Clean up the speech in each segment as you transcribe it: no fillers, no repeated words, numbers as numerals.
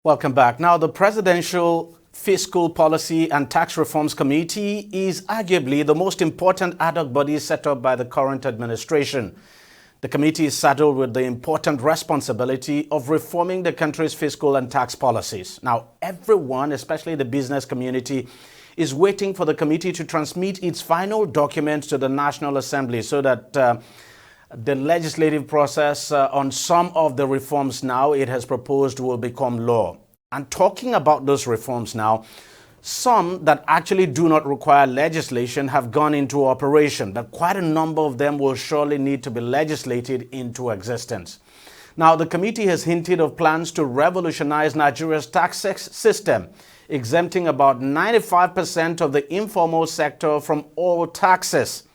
Welcome back. Now, the Presidential Fiscal Policy and Tax Reforms Committee is arguably the most important ad hoc body set up by the current administration. The committee is saddled with the important responsibility of reforming the country's fiscal and tax policies. Now, everyone, especially the business community, is waiting for the committee to transmit its final documents to the National Assembly so that the legislative process on some of the reforms now it has proposed will become law. And talking about those reforms now, some that actually do not require legislation have gone into operation, but quite a number of them will surely need to be legislated into existence. Now, the committee has hinted of plans to revolutionize Nigeria's tax system, exempting about 95% of the informal sector from all taxes.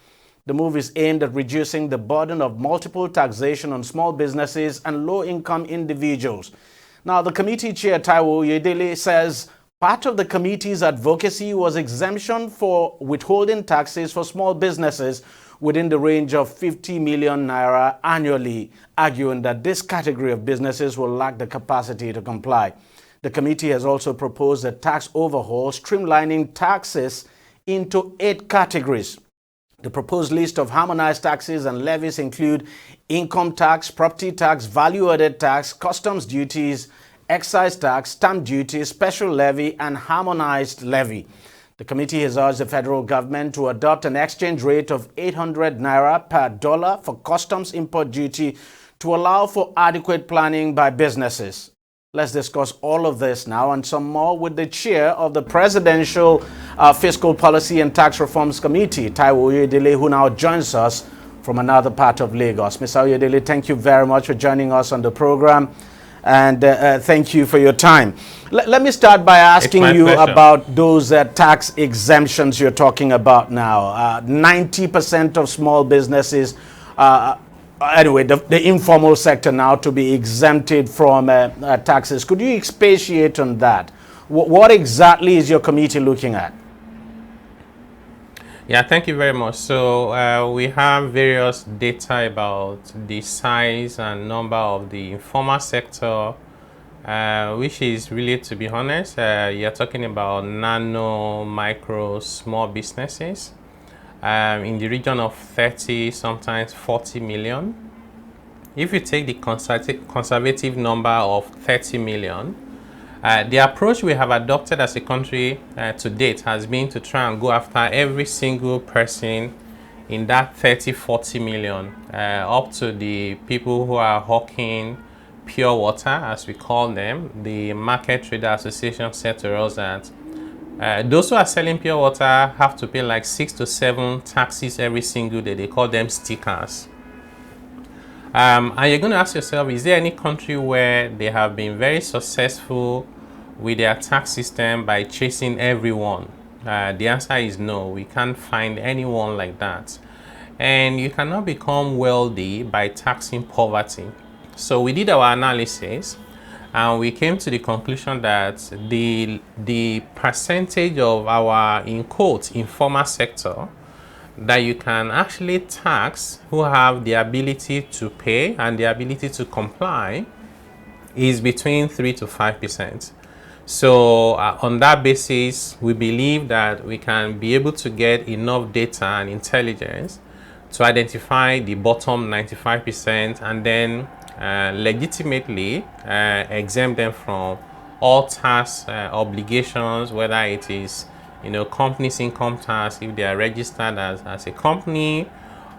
The move is aimed at reducing the burden of multiple taxation on small businesses and low-income individuals. Now, the committee chair, Taiwo Oyedele, says part of the committee's advocacy was exemption for withholding taxes for small businesses within the range of 50 million naira annually, arguing that this category of businesses will lack the capacity to comply. The committee has also proposed a tax overhaul, streamlining taxes into 8 categories. The proposed list of harmonized taxes and levies include income tax, property tax, value-added tax, customs duties, excise tax, stamp duty, special levy, and harmonized levy. The committee has urged the federal government to adopt an exchange rate of 800 naira per dollar for customs import duty to allow for adequate planning by businesses. Let's discuss all of this now and some more with the chair of the Presidential Fiscal Policy and Tax Reforms Committee, Taiwo Oyedele, who now joins us from another part of Lagos. Mr. Oyedele, thank you very much for joining us on the program, and thank you for your time. Let me start by asking you about those tax exemptions you're talking about now. 90% of small businesses anyway, the informal sector now to be exempted from taxes. Could you expatiate on that? What exactly is your committee looking at? Yeah, thank you very much. So we have various data about the size and number of the informal sector, which is really, to be honest, you're talking about nano, micro, small businesses. In the region of 30, sometimes 40 million. If you take the conservative number of 30 million, the approach we have adopted as a country to date has been to try and go after every single person in that 30-40 million, up to the people who are hawking pure water, as we call them. The Market Trader Association said to us that those who are selling pure water have to pay like 6 to 7 taxes every single day. They call them stickers. And you're going to ask yourself, is there any country where they have been very successful with their tax system by chasing everyone? The answer is no. We can't find anyone like that. And you cannot become wealthy by taxing poverty. So we did our analysis, and we came to the conclusion that the percentage of our, in quotes, informal sector that you can actually tax who have the ability to pay and the ability to comply is between 3 to 5%. So on that basis, we believe that we can be able to get enough data and intelligence to identify the bottom 95% and then legitimately exempt them from all tax obligations, whether it is companies' income tax if they are registered as a company,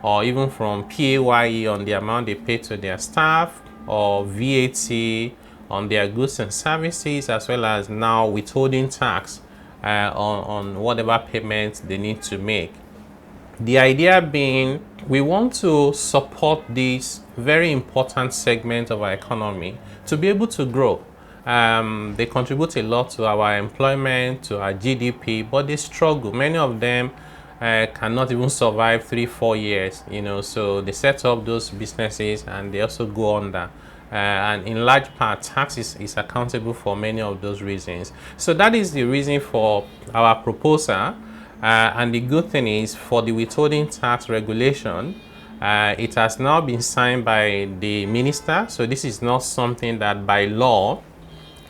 or even from PAYE on the amount they pay to their staff, or VAT on their goods and services, as well as now withholding tax on whatever payments they need to make. The idea being, we want to support this very important segment of our economy to be able to grow. They contribute a lot to our employment, to our GDP, but they struggle. Many of them cannot even survive 3-4 years, so they set up those businesses and they also go under. And in large part, tax is accountable for many of those reasons. So that is the reason for our proposal. And the good thing is, for the withholding tax regulation, it has now been signed by the minister. So this is not something that by law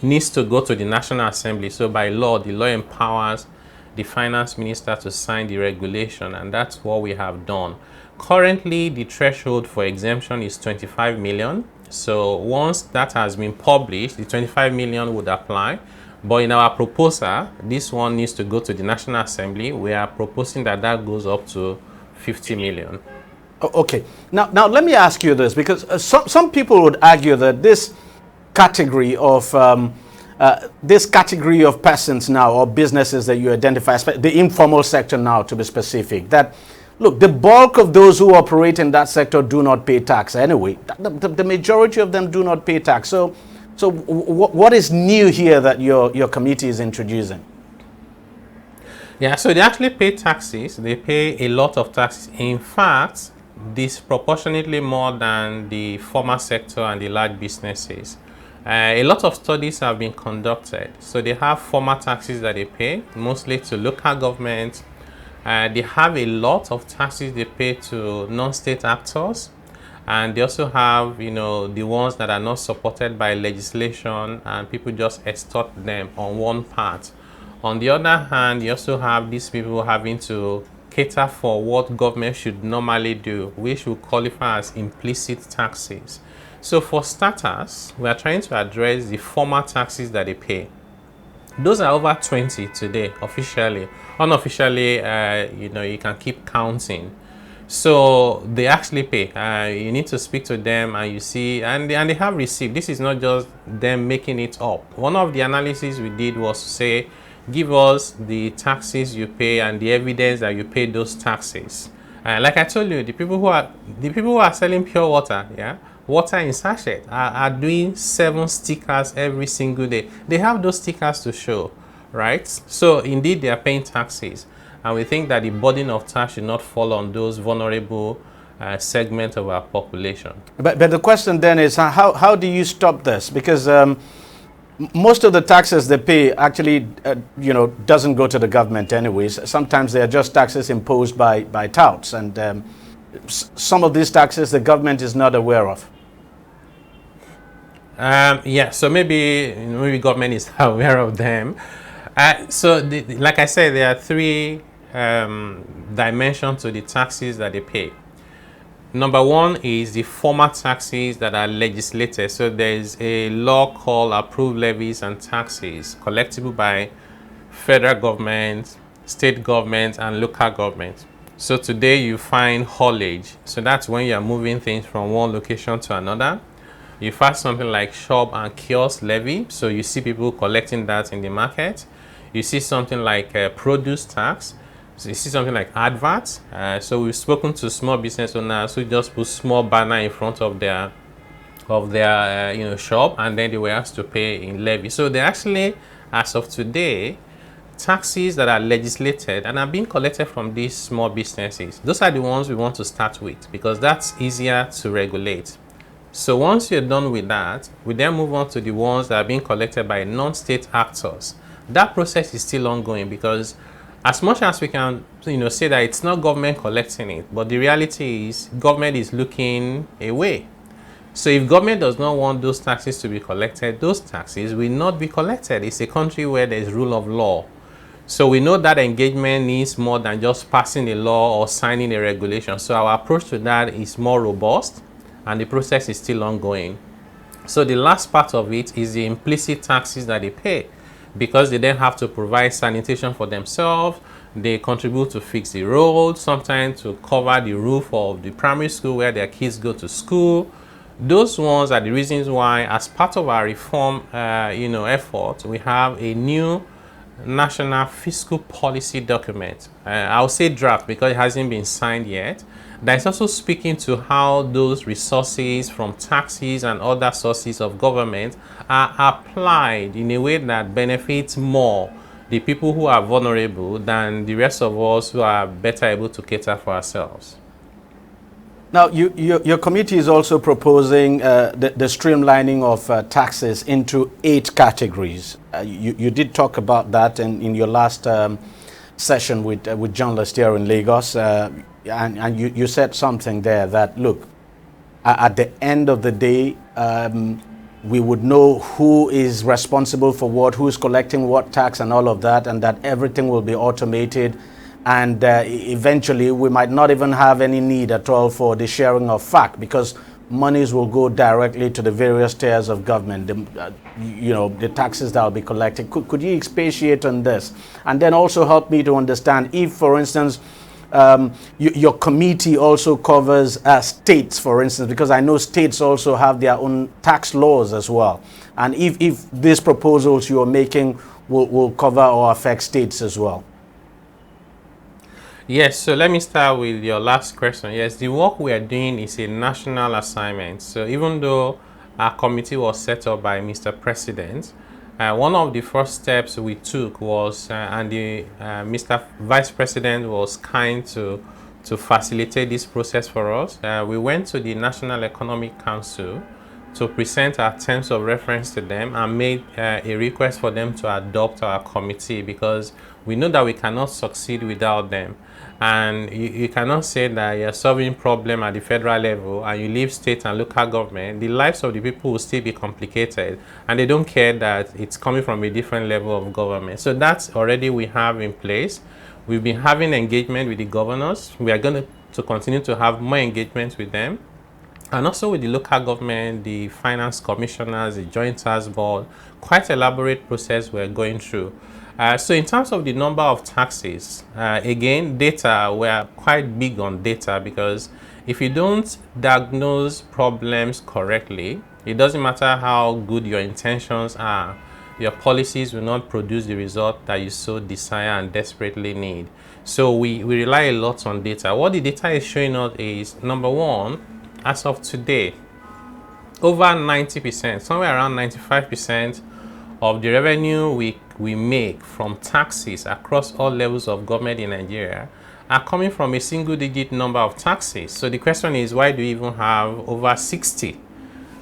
needs to go to the National Assembly. So by law, the law empowers the finance minister to sign the regulation, and that's what we have done. Currently, the threshold for exemption is 25 million. So once that has been published, the 25 million would apply. But in our proposal, this one needs to go to the National Assembly. We are proposing that that goes up to 50 million. Okay. Now let me ask you this, because some people would argue that this category of persons now, or businesses that you identify, the informal sector now to be specific, that look, the bulk of those who operate in that sector do not pay tax anyway. The majority of them do not pay tax. So what is new here that your committee is introducing? Yeah, so they actually pay taxes. They pay a lot of taxes. In fact, disproportionately more than the formal sector and the large businesses. A lot of studies have been conducted. So they have formal taxes that they pay, mostly to local government. They have a lot of taxes they pay to non-state actors. And they also have, the ones that are not supported by legislation, and people just extort them on one part. On the other hand, you also have these people having to cater for what government should normally do, which will qualify as implicit taxes. So for starters, we are trying to address the formal taxes that they pay. Those are over 20 today, officially. Unofficially, you can keep counting. So they actually pay. You need to speak to them, and you see, and they have received. This is not just them making it up. One of the analyses we did was to say, give us the taxes you pay and the evidence that you pay those taxes. Like I told you, the people who are selling pure water, water in sachet, are doing 7 stickers every single day. They have those stickers to show, right? So indeed, they are paying taxes. And we think that the burden of tax should not fall on those vulnerable segments of our population. But the question then is, how do you stop this? Because most of the taxes they pay actually, doesn't go to the government anyways. Sometimes they are just taxes imposed by touts. And some of these taxes the government is not aware of. So maybe government is aware of them. Like I said, there are 3 dimensions to the taxes that they pay. Number 1 is the formal taxes that are legislated. So there is a law called Approved Levies and Taxes, collectible by federal government, state government, and local government. So today you find haulage. So that's when you are moving things from one location to another. You find something like shop and kiosk levy. So you see people collecting that in the market. You see something like produce tax. So you see something like adverts. So we've spoken to small business owners who just put small banner in front of their shop, and then they were asked to pay in levy. So they actually, as of today, taxes that are legislated and are being collected from these small businesses. Those are the ones we want to start with, because that's easier to regulate. So once you're done with that, we then move on to the ones that are being collected by non-state actors. That process is still ongoing, because as much as we can say that it's not government collecting it, but the reality is government is looking away. So if government does not want those taxes to be collected, those taxes will not be collected. It's a country where there's rule of law. So we know that engagement needs more than just passing a law or signing a regulation. So our approach to that is more robust, and the process is still ongoing. So the last part of it is the implicit taxes that they pay, because they then have to provide sanitation for themselves. They contribute to fix the road, sometimes to cover the roof of the primary school where their kids go to school. Those ones are the reasons why, as part of our reform effort, we have a new national fiscal policy document. I'll say draft because it hasn't been signed yet. That's also speaking to how those resources from taxes and other sources of government are applied in a way that benefits more the people who are vulnerable than the rest of us who are better able to cater for ourselves. Now, your committee is also proposing the streamlining of taxes into 8 categories. You did talk about that in your last session with journalists here in Lagos. And you said something there that, look, at the end of the day, we would know who is responsible for what, who's collecting what tax and all of that, and that everything will be automated. And eventually we might not even have any need at all for the sharing of FAC, because monies will go directly to the various tiers of government, the taxes that will be collected. Could you expatiate on this? And then also help me to understand if, for instance, your committee also covers states, for instance, because I know states also have their own tax laws as well. And if these proposals you are making will cover or affect states as well. Yes, so let me start with your last question. Yes, the work we are doing is a national assignment. So even though our committee was set up by Mr. President, one of the first steps we took was, and Mr. Vice President was kind to facilitate this process for us. We went to the National Economic Council to present our terms of reference to them and made a request for them to adopt our committee, because we know that we cannot succeed without them. And you cannot say that you're solving problem at the federal level and you leave state and local government. The lives of the people will still be complicated, and they don't care that it's coming from a different level of government. So that's already we have in place. We've been having engagement with the governors. We are going to continue to have more engagement with them, and also with the local government, the finance commissioners, the joint tax board. Quite elaborate process we're going through. So in terms of the number of taxes, again, data, we're quite big on data, because if you don't diagnose problems correctly, it doesn't matter how good your intentions are, your policies will not produce the result that you so desire and desperately need. So we rely a lot on data. What the data is showing us is, number one, as of today, over 90%, somewhere around 95% of the revenue we make from taxes across all levels of government in Nigeria are coming from a single-digit number of taxes. So the question is, why do we even have over 60?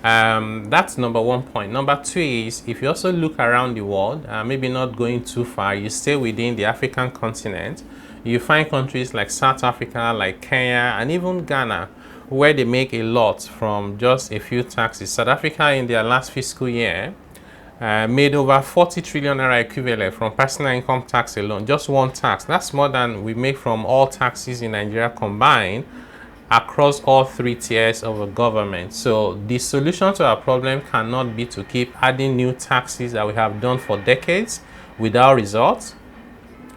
That's number one point. Number two is, if you also look around the world, maybe not going too far, you stay within the African continent, you find countries like South Africa, like Kenya, and even Ghana, where they make a lot from just a few taxes. South Africa, in their last fiscal year, made over 40 trillion naira equivalent from personal income tax alone, just one tax. That's more than we make from all taxes in Nigeria combined across all three tiers of a government. So the solution to our problem cannot be to keep adding new taxes that we have done for decades without results.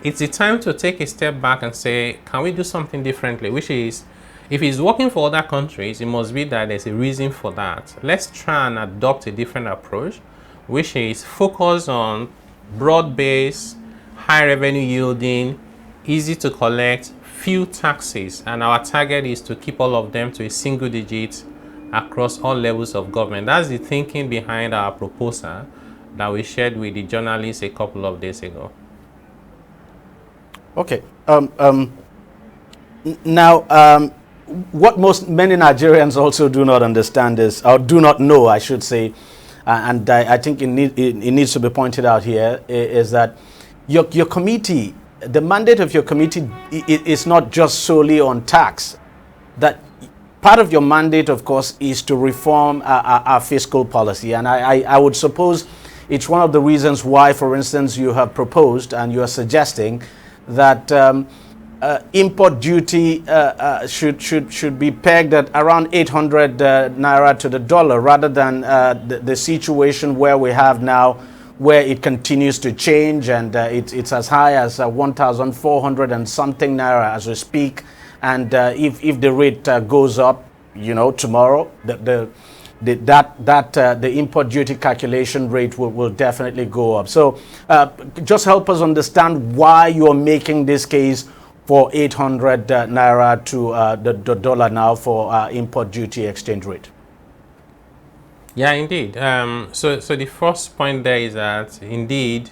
It's the time to take a step back and say, can we do something differently? Which is, if it's working for other countries, it must be that there's a reason for that. Let's try and adopt a different approach, which is focus on broad-based, high revenue yielding, easy to collect, few taxes, and our target is to keep all of them to a single digit across all levels of government. That's the thinking behind our proposal that we shared with the journalists a couple of days ago. Okay. What many Nigerians also do not understand is, or do not know, I should say, and I think it needs to be pointed out here, is that your committee, the mandate of your committee is not just solely on tax. That part of your mandate, of course, is to reform our fiscal policy. And I would suppose it's one of the reasons why, for instance, you have proposed and you are suggesting that import duty should be pegged at around 800 naira to the dollar, rather than the situation where we have now, where it continues to change, and it's as high as 1,400 and something naira as we speak. And if the rate goes up, tomorrow, the import duty calculation rate will definitely go up. So just help us understand why you are making this case for 800 naira to the dollar now for import duty exchange rate. Yeah, indeed. So the first point there is that indeed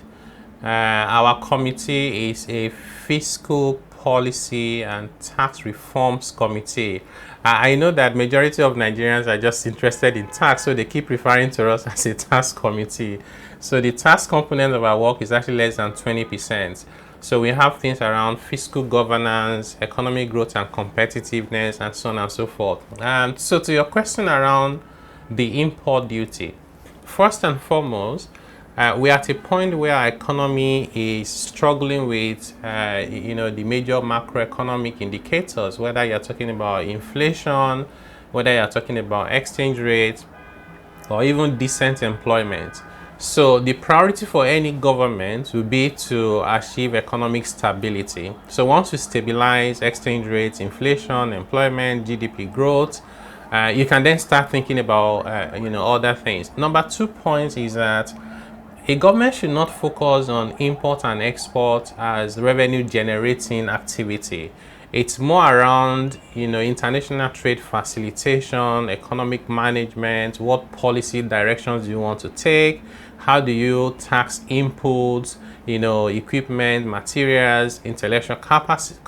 our committee is a fiscal policy and tax reforms committee. I know that majority of Nigerians are just interested in tax, so they keep referring to us as a tax committee. So the tax component of our work is actually less than 20%. So we have things around fiscal governance, economic growth and competitiveness, and so on and so forth. So to your question around the import duty, first and foremost, we're at a point where our economy is struggling with, the major macroeconomic indicators, whether you're talking about inflation, whether you're talking about exchange rates, or even decent employment. So the priority for any government will be to achieve economic stability. So once we stabilize exchange rates, inflation, employment, GDP growth, you can then start thinking about other things. Number 2 point is that a government should not focus on import and export as revenue generating activity. It's more around, international trade facilitation, economic management, what policy directions you want to take, how do you tax inputs, equipment, materials, intellectual capacity,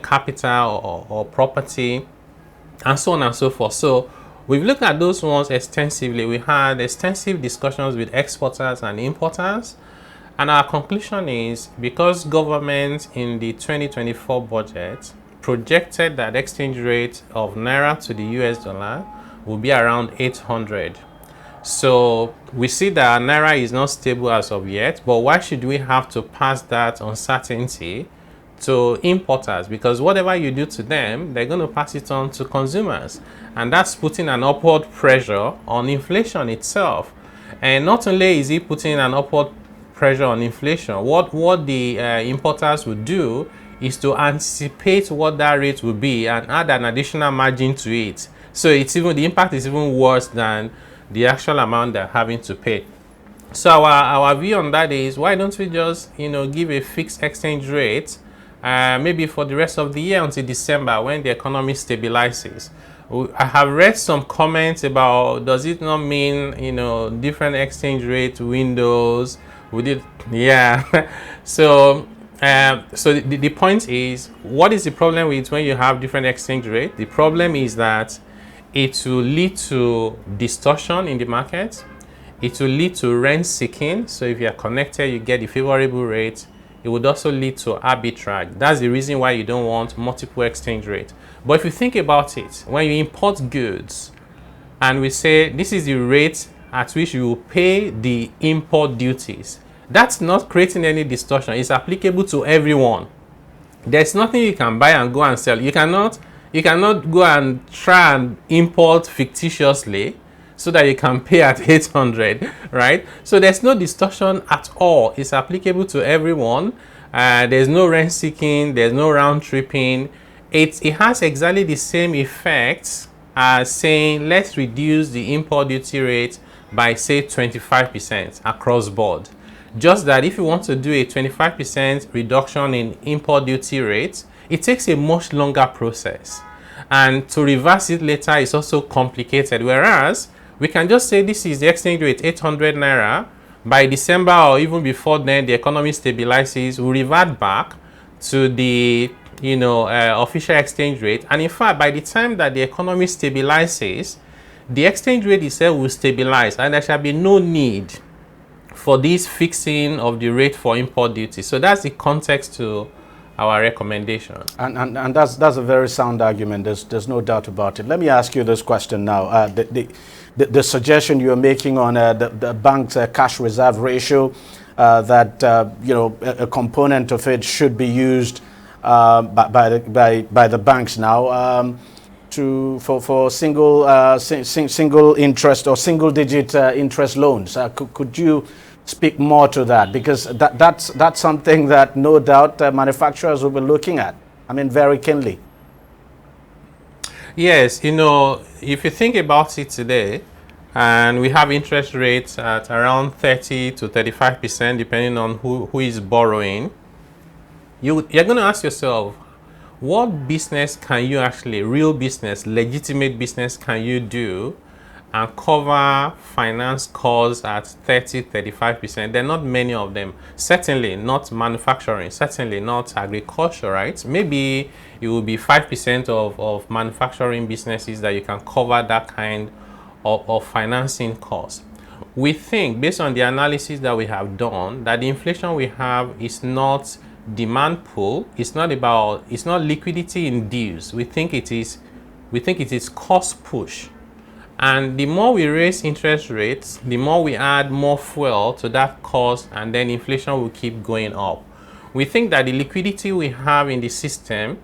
capital or property, and so on and so forth. So we've looked at those ones extensively. We had extensive discussions with exporters and importers. And our conclusion is, because government in the 2024 budget projected that exchange rate of Naira to the US dollar will be around 800. So we see that Naira is not stable as of yet, but why should we have to pass that uncertainty to importers? Because whatever you do to them, they're going to pass it on to consumers. And that's putting an upward pressure on inflation itself. And not only is it putting an upward pressure on inflation, what the importers would do is to anticipate what that rate will be and add an additional margin to it. So the impact is even worse than the actual amount they're having to pay. So our view on that is, why don't we just give a fixed exchange rate, maybe for the rest of the year until December, when the economy stabilizes. I have read some comments about, does it not mean different exchange rate windows? Yeah. So the point is, what is the problem with when you have different exchange rate? The problem is that it will lead to distortion in the market. It will lead to rent seeking. So if you are connected, you get the favorable rate. It would also lead to arbitrage. That's the reason why you don't want multiple exchange rate. But if you think about it, when you import goods and we say this is the rate at which you will pay the import duties, that's not creating any distortion. It's applicable to everyone. There's nothing you can buy and go and sell. You cannot go and try and import fictitiously so that you can pay at 800, right? So there's no distortion at all. It's applicable to everyone. There's no rent seeking. There's no round tripping. It has exactly the same effects as saying, let's reduce the import duty rate by, say, 25% across board. Just that if you want to do a 25% reduction in import duty rate, it takes a much longer process. And to reverse it later is also complicated. Whereas we can just say this is the exchange rate, 800 Naira. By December or even before then, the economy stabilizes, we'll revert back to the official exchange rate. And in fact, by the time that the economy stabilizes, the exchange rate itself will stabilize, and there shall be no need for this fixing of the rate for import duty. So that's the context to our recommendation. And that's a very sound argument. There's no doubt about it. Let me ask you this question now. The suggestion you're making on the bank's cash reserve ratio, that a component of it should be used by the banks now for single interest or single digit interest loans. Could you speak more to that? Because that's something that no doubt manufacturers will be looking at, very keenly. Yes, if you think about it today, and we have interest rates at around 30 to 35%, depending on who is borrowing, you're going to ask yourself, what business can you actually, real business, legitimate business, can you do and cover finance costs at 30-35%? There are not many of them. Certainly not manufacturing, certainly not agriculture, right? Maybe it will be 5% of manufacturing businesses that you can cover that kind of financing costs. We think, based on the analysis that we have done, that the inflation we have is not demand pull. It's not liquidity induced. We think it is cost push. And the more we raise interest rates, the more we add more fuel to that cost, and then inflation will keep going up. We think that the liquidity we have in the system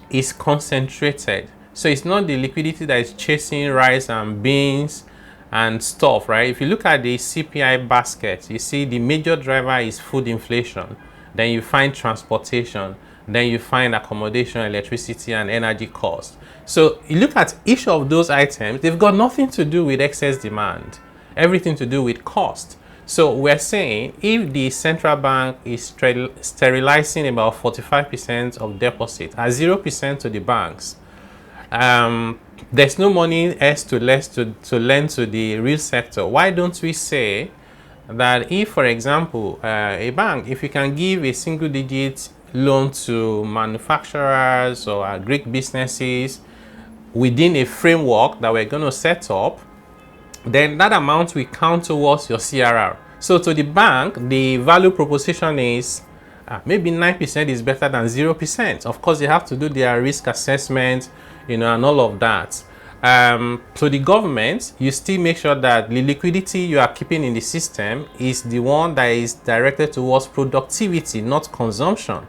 is concentrated. So it's not the liquidity that is chasing rice and beans and stuff, right? If you look at the CPI basket, you see the major driver is food inflation. Then you find transportation. Then you find accommodation, electricity, and energy costs. So you look at each of those items, they've got nothing to do with excess demand, everything to do with cost. So we're saying if the central bank is sterilizing about 45% of deposit at 0% to the banks, there's no money else to lend to the real sector. Why don't we say that if, for example, a bank, if you can give a single digit loan to manufacturers or Greek businesses within a framework that we're going to set up, then that amount will count towards your CRR. So to the bank, the value proposition is maybe 9% is better than 0%. Of course, they have to do their risk assessment, and all of that. To the government, you still make sure that the liquidity you are keeping in the system is the one that is directed towards productivity, not consumption.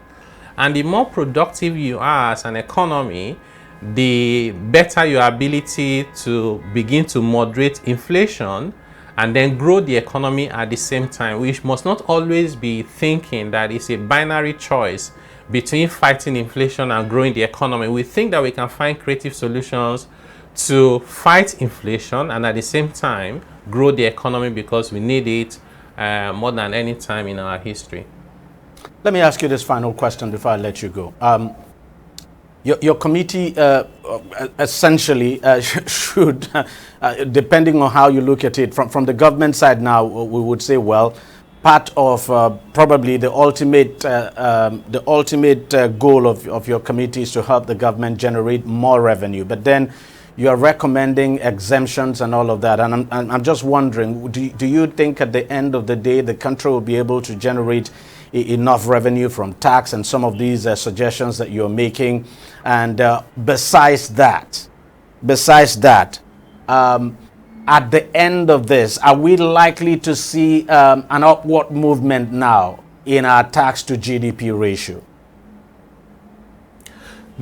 And the more productive you are as an economy, the better your ability to begin to moderate inflation and then grow the economy at the same time. We must not always be thinking that it's a binary choice between fighting inflation and growing the economy. We think that we can find creative solutions to fight inflation and at the same time grow the economy because we need it more than any time in our history. Let me ask you this final question before I let you go. Your committee essentially should, depending on how you look at it, from the government side now, we would say, well, part of probably the ultimate goal of your committee is to help the government generate more revenue. But then you are recommending exemptions and all of that. And I'm just wondering, do you think at the end of the day, the country will be able to generate enough revenue from tax and some of these suggestions that you're making? And besides that, at the end of this, are we likely to see an upward movement now in our tax to GDP ratio?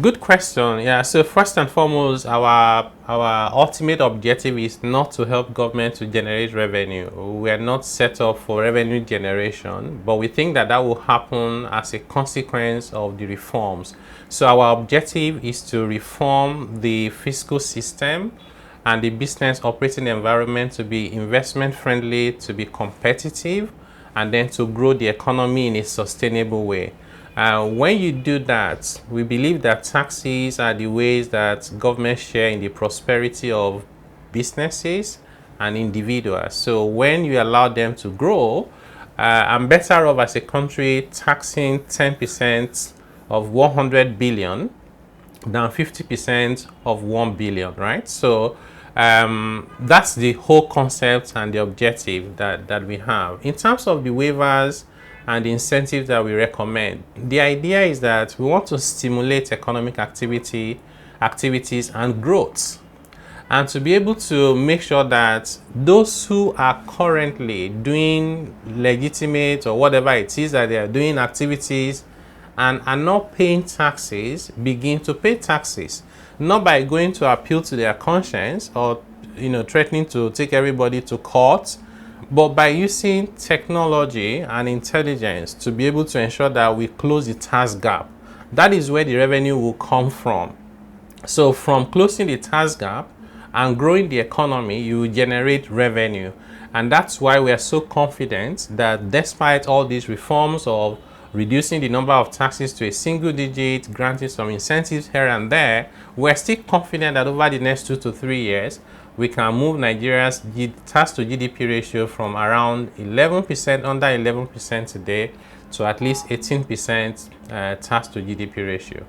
Good question. Yeah, so first and foremost, our ultimate objective is not to help government to generate revenue. We are not set up for revenue generation, but we think that will happen as a consequence of the reforms. So our objective is to reform the fiscal system and the business operating environment to be investment friendly, to be competitive, and then to grow the economy in a sustainable way. When you do that, we believe that taxes are the ways that governments share in the prosperity of businesses and individuals. So when you allow them to grow, I'm better off as a country taxing 10% of 100 billion than 50% of 1 billion, right? So that's the whole concept and the objective that we have. In terms of the waivers and the incentives that we recommend, the idea is that we want to stimulate economic activities and growth, and to be able to make sure that those who are currently doing legitimate or whatever it is that they are doing activities and are not paying taxes begin to pay taxes, not by going to appeal to their conscience or threatening to take everybody to court, but by using technology and intelligence to be able to ensure that we close the tax gap. That is where the revenue will come from. So from closing the tax gap and growing the economy, you will generate revenue. And that's why we are so confident that despite all these reforms of reducing the number of taxes to a single digit, granting some incentives here and there, we're still confident that over the next 2 to 3 years, we can move Nigeria's tax to GDP ratio from around 11%, under 11% today, to at least 18% tax to GDP ratio.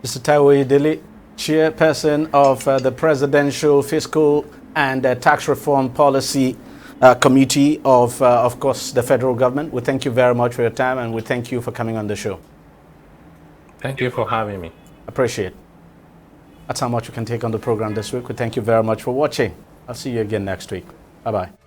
Mr. Taiwo Idili, Chairperson of the Presidential Fiscal and Tax Reform Policy Committee of course, the federal government. We thank you very much for your time, and we thank you for coming on the show. Thank you for having me. Appreciate it. That's how much we can take on the program this week. We thank you very much for watching. I'll see you again next week. Bye-bye.